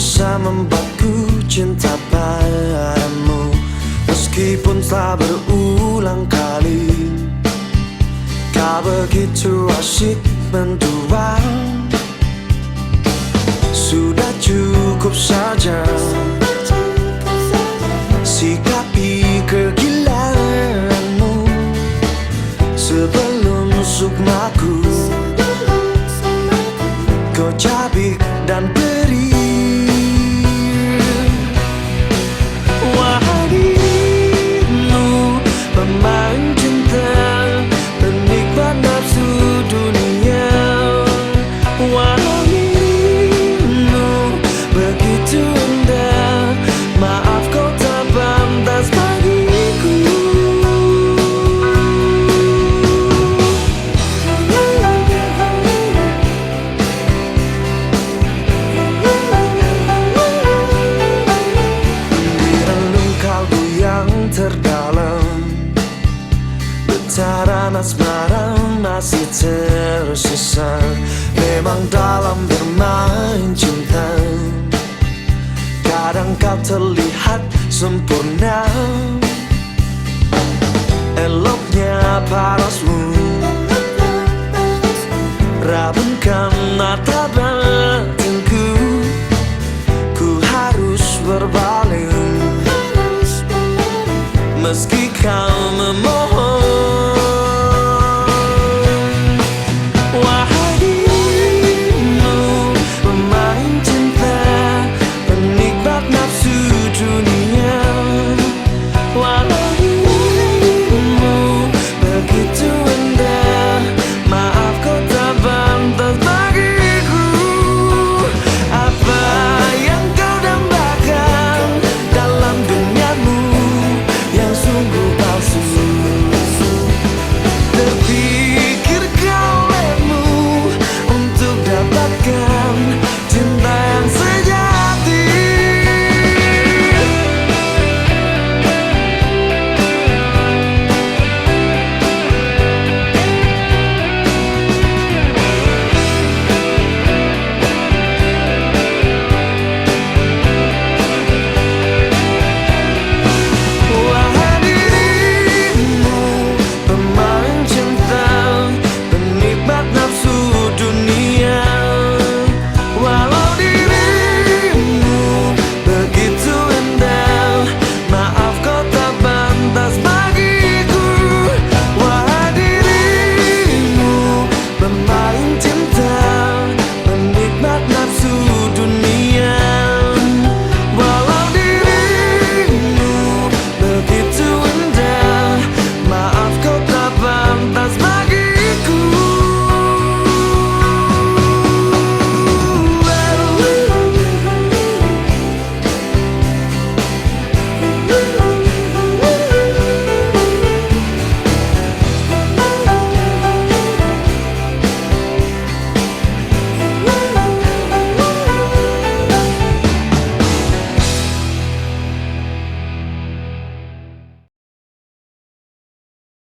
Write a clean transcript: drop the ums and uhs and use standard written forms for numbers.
bisa membuatku cinta padamu, meskipun telah berulang kali kau begitu asyik mendua. Sudah cukup saja sikapi kegilaanmu sebelum sukmaku kau cabik dan beri. Wahai dirimu, pemain cinta, penikmat nafsu dunia. Wahai dirimu, begitu indah, maaf kau tak pantas bagiku. Terdalam getaran asmara masih tersisa. Memang dalam bermain cinta kadang kau terlihat sempurna. Eloknya parasmu rabunkan mata batinku, ku harus berpaling meski kau memohon. Wahai dirimu, pemain cinta, penikmat nafsu dunia. Wahai dirimu, begitu indah, maaf kau tak pantas bagiku. Apa yang kau dambakan dalam duniamu yang sungguh palsu? Terpikirkah olehmu untuk dapatkan